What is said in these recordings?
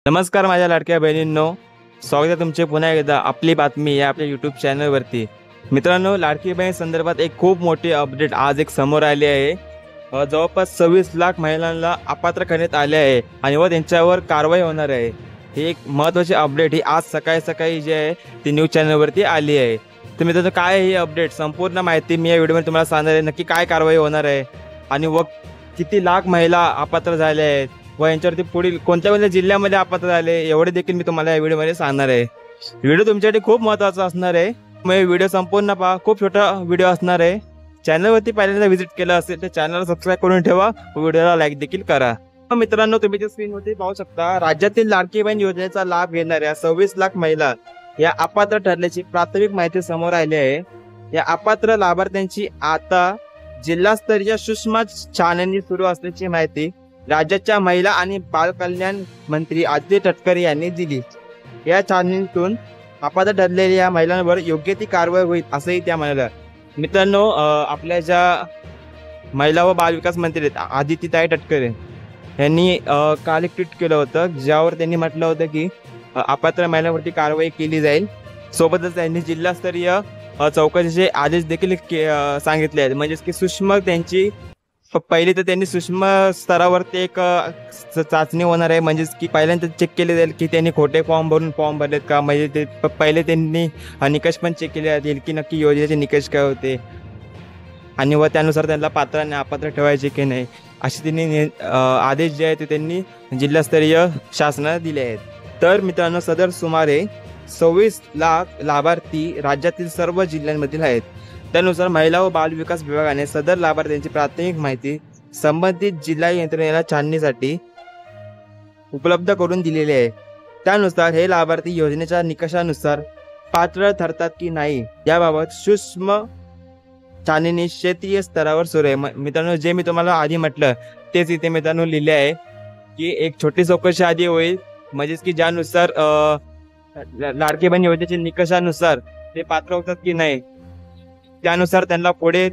नमस्कार माझ्या लाडक्या बहिणींनो, स्वागत आहे तुमचे पुन्हा एकदा आपली बातमी या आपल्या यूट्यूब चॅनलवरती। मित्रांनो, लाडकी बहीण संदर्भात एक खूप मोठी अपडेट आज एक समोर आली आहे। जवळपास 26 लाख महिलांना अपात्र करण्यात आले आहे आणि व त्यांच्यावर कारवाई होणार आहे। ही एक महत्त्वाची अपडेट ही आज सकाळी सकाळी जी आहे ती न्यूज चॅनलवरती आली आहे। तर मित्रांनो, काय ही अपडेट संपूर्ण माहिती मी या व्हिडिओमध्ये तुम्हाला सांगणार आहे। नक्की काय कारवाई होणार आहे आणि व किती लाख महिला अपात्र झाल्या आहेत व यांच्यावरती पुढील कोणत्या कोणत्या जिल्ह्यामध्ये अपात्र झाले एवढे देखील मी तुम्हाला या व्हिडिओमध्ये सांगणार आहे। व्हिडिओ तुमच्यासाठी खूप महत्त्वाचा असणार आहे, मग व्हिडिओ संपूर्ण पहा। खूप छोटा व्हिडिओ असणार आहे। चॅनलवरती पहिल्यांदा व्हिजिट केलं असेल तर चॅनलला सबस्क्राईब करून ठेवा, व्हिडिओला लाईक देखील करा। मित्रांनो, तुम्ही त्या स्क्रीनवरती पाहू शकता राज्यातील लाडकी बहीण योजनेचा लाभ घेणाऱ्या 26 लाख महिला या अपात्र ठरल्याची प्राथमिक माहिती समोर आली आहे। या अपात्र लाभार्थ्यांची आता जिल्हास्तरीय सूक्ष्म छाननी सुरू असल्याची माहिती राज्याच्या महिला आणि बाल कल्याण मंत्री आदित्य तटकरे यांनी दिली। या छाननीतून अपात्र ठरलेल्या या महिलांवर योग्य ती कारवाई होईल असंही त्या म्हणाल्या। मित्रांनो, आपल्या ज्या महिला व बाल विकास मंत्री आहेत आदित्य तटकरे यांनी काल एक ट्विट केलं होतं, ज्यावर त्यांनी म्हटलं होतं की अपात्र महिलांवरती कारवाई केली जाईल। सोबतच त्यांनी जिल्हास्तरीय चौकशीचे आदेश देखील सांगितले आहेत। म्हणजेच की सूक्ष्म त्यांची पहिले तर त्यांनी सूक्ष्म स्तरावरती एक चाचणी होणार आहे। म्हणजेच की पहिल्यांदा चेक केले जाईल की त्यांनी खोटे फॉर्म भरलेत का, म्हणजे ते पहिले त्यांनी निकष पण चेक केले जातील की नक्की योजनेचे निकष काय होते आणि व त्यानुसार त्यांना पात्र आणि अपात्र ठेवायचे की नाही असे त्यांनी आदेश जे आहे ते त्यांनी जिल्हास्तरीय शासनाला दिले आहेत। तर मित्रांनो, सदर सुमारे 26 लाख लाभार्थी राज्यातील सर्व जिल्ह्यांमधील आहेत। त्यानुसार महिला व बाल विकास विभागाने सदर लाभार्थ्यांची प्राथमिक माहिती संबंधित जिल्हा यंत्रणेला छाननीसाठी उपलब्ध करून दिलेली आहे। त्यानुसार हे लाभार्थी योजनेच्या निकषानुसार पात्र ठरतात की नाही याबाबत सूक्ष्म छाननी क्षेत्रीय स्तरावर सुरू आहे। मित्रांनो, जे मी तुम्हाला आधी म्हटलं तेच इथे मित्रांनो लिहिले आहे की एक छोटी चौकशी आधी होईल, म्हणजेच की ज्यानुसार लाडकी बहीण योजनेच्या निकषानुसार ते पात्र होतात की नाही त्यानुसार त्यांना पुढे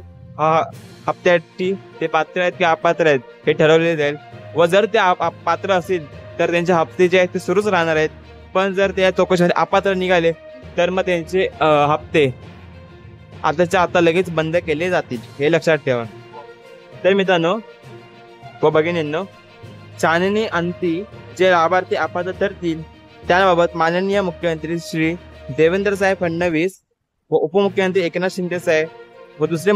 हप्त्यासाठी ते पात्र आहेत की अपात्र आहेत हे ठरवले जाईल। व जर ते पात्र असतील तर त्यांचे हप्ते जे आहेत ते सुरूच राहणार आहेत, पण जर त्या चौकशीमध्ये अपात्र निघाले तर मग त्यांचे हप्ते आताच्या आता लगेच बंद केले जातील, हे लक्षात ठेवा। तर मित्रांनो व भगिनींनो, छाननी अंती जे लाभार्थी अपात्र ठरतील त्याबाबत माननीय मुख्यमंत्री श्री देवेंद्र साहेब फडणवीस व उपमुख्यमंत्री एकनाथ शिंदे साहेब व दुसरे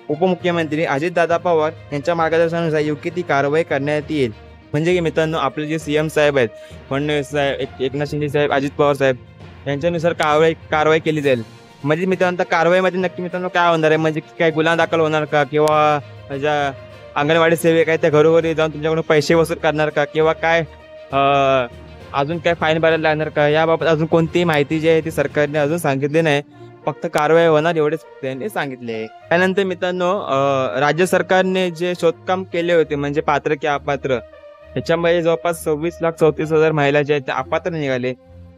उपमुख्यमंत्री अजितदादा पवार यांच्या मार्गदर्शनानुसार योग्य ती कारवाई करण्यात येईल। म्हणजे की मित्रांनो, आपले जे सीएम साहेब आहेत फडणवीस साहेब, एकनाथ शिंदे साहेब, अजित पवार साहेब यांच्यानुसार कारवाई केली जाईल। म्हणजे मित्रांनो, कारवाईमध्ये नक्की मित्रांनो काय होणार आहे, म्हणजे काय गुन्हा दाखल होणार का, किंवा ज्या अंगणवाडी सेविका आहेत त्या घरोघरी जाऊन तुमच्याकडून पैसे वसूल करणार का, किंवा काय अजून काय फाईन भरायला लागणार का, याबाबत अजून कोणतीही माहिती जी आहे ती सरकारने अजून सांगितली नाही। फक्त कारवाई होणार एवढेच त्यांनी सांगितले आहे। त्यानंतर मित्रांनो, राज्य सरकारने जे शोधकाम केले होते म्हणजे पात्र की अपात्र, ह्याच्यामध्ये जवळपास 26,34,000 महिला जे आहेत ते अपात्र निघाले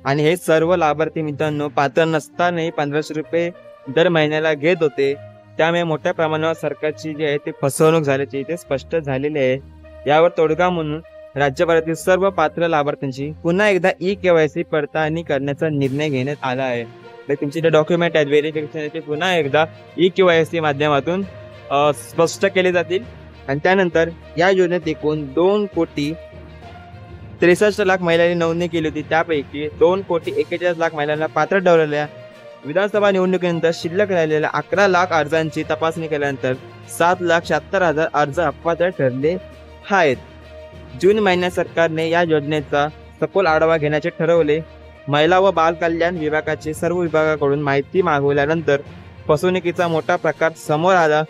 आणि हे सर्व लाभार्थी मित्रांनो पात्र नसतानाही 1500 रुपये दर महिन्याला घेत होते। त्यामुळे मोठ्या प्रमाणावर सरकारची जी आहे ते फसवणूक झाल्याचे इथे स्पष्ट झालेले आहे। यावर तोडगा म्हणून राज्यभरातील सर्व पात्र लाभार्थ्यांची पुन्हा एकदा KYC पडताळणी करण्याचा निर्णय घेण्यात आला आहे। तुमचे जे डॉक्युमेंट आहेत व्हेरिफिकेशनचे पुन्हा एकदा KYC माध्यमातून स्पष्ट केले जातील आणि त्यानंतर या योजनेत एकूण 2,63,00,000 महिलांनी नोंदणी केली होती। त्यापैकी 2,41,00,000 महिलांना पात्र ठरवलेल्या विधानसभा निवडणुकीनंतर शिल्लक राहिलेल्या 11 लाख अर्जांची तपासणी केल्यानंतर 7,76,000 अर्ज अपात्र ठरले आहेत। जून महिन्यात सरकारने या योजनेचा सखोल आढावा घेण्याचे ठरवले। महिला व बाल कल्याण विभागाचे सर्व विभागाकडून माहिती मागवल्यानंतर फसवणुकीचा मोठा प्रकार समोर आला।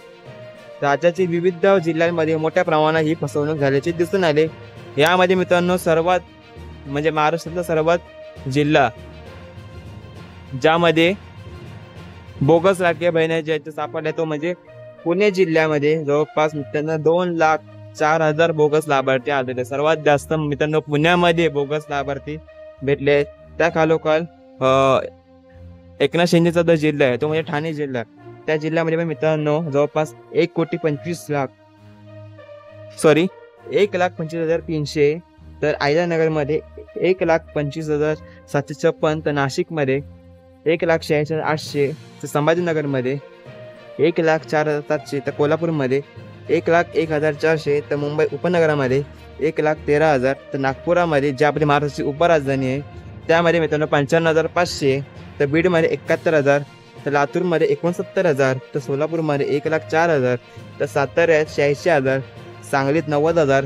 राज्यातील विविध जिल्ह्यांमध्ये मोठ्या प्रमाणात ही फसवणूक झाल्याचे दिसून आले। यामध्ये मित्रांनो सर्वात म्हणजे महाराष्ट्रातला सर्वात जिल्हा ज्यामध्ये बोगस लाडक्या बहिणी ज्याचे सापडले तो म्हणजे पुणे जिल्ह्यामध्ये जवळपास मित्रांनो 2,04,000 बोगस लाभार्थी आढळले। सर्वात जास्त मित्रांनो पुण्यामध्ये बोगस लाभार्थी भेटले। त्या खालोखाल एकनाथ शिंदेचा जो जिल्हा आहे तो म्हणजे ठाणे जिल्हा, त्या जिल्ह्यामध्ये पण मित्रांनो जवळपास 1,25,00,000 1,25,300 तर अहिल्यानगरमध्ये 1,25,756, तर नाशिकमध्ये 1,86,800, तर संभाजीनगरमध्ये 1,04,700, तर कोल्हापूरमध्ये 1,01,400, तर मुंबई उपनगरामध्ये 1,13,000, तर नागपुरामध्ये जी आपली महाराष्ट्राची उपराजधानी आहे त्यामध्ये मित्रांनो 55,500, तर बीडमध्ये 71,000, तर लातूरमध्ये 69,000, तर सोलापूरमध्ये 1,04,000, तर साताऱ्यात 86,000, सांगलीत 90,000,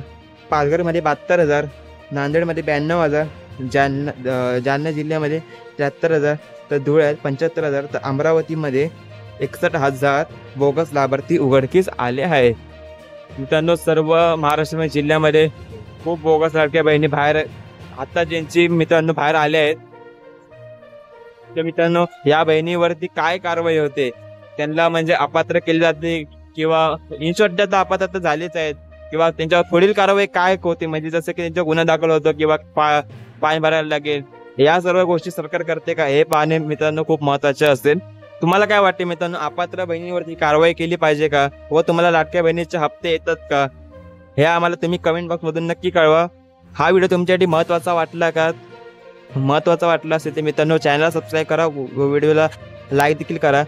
पालघरमध्ये 72,000, नांदेडमध्ये 92,000, जालना जिल्ह्यामध्ये 73,000, तर धुळ्यात 75,000, तर अमरावतीमध्ये 61,000 बोगस लाभार्थी उघडकीस आले आहे. मित्रांनो सर्व महाराष्ट्र जिल्ह्यामध्ये खूप बोगस लाडक्या बहिणी बाहेर आता ज्यांची मित्रांनो बाहेर आले आहेत. तर मित्रांनो या बहिणीवरती काय कारवाई होते, त्यांना म्हणजे अपात्र केले जाते किंवा इन शॉर्ट आता अपात्र तर झालेच आहेत किंवा त्यांच्यावर पुढील कारवाई काय होते, म्हणजे जसं की त्यांचा गुन्हा दाखल होतो किंवा फाईन भरायला लागेल, या सर्व गोष्टी सरकार करते का हे पाहणे मित्रांनो खूप महत्त्वाचे असेल. तुम्हाला काय वाटते मित्रांनो, अपात्र बहिणीवरती कारवाई केली पाहिजे का, व तुम्हाला लाडक्या बहिणीचे हप्ते येतात का, हे आम्हाला तुम्ही कमेंट बॉक्समधून नक्की कळवा. हा व्हिडिओ तुमच्यासाठी महत्त्वाचा वाटला असेल तर मित्रांनो चॅनलला सबस्क्राईब करा, व्हिडिओला लाईक देखील करा,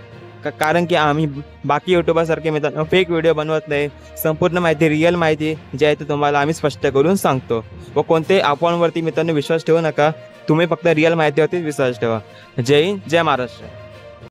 कारण की आम्ही बाकी युट्यूबरसारखे मित्रांनो फेक व्हिडिओ बनवत नाही. संपूर्ण माहिती, रिअल माहिती जी आहे ती तुम्हाला आम्ही स्पष्ट करून सांगतो. व कोणत्याही अफवांवरती मित्रांनो विश्वास ठेवू नका, तुम्ही फक्त रिअल माहितीवरतीच विश्वास ठेवा. जय हिंद, जय महाराष्ट्र.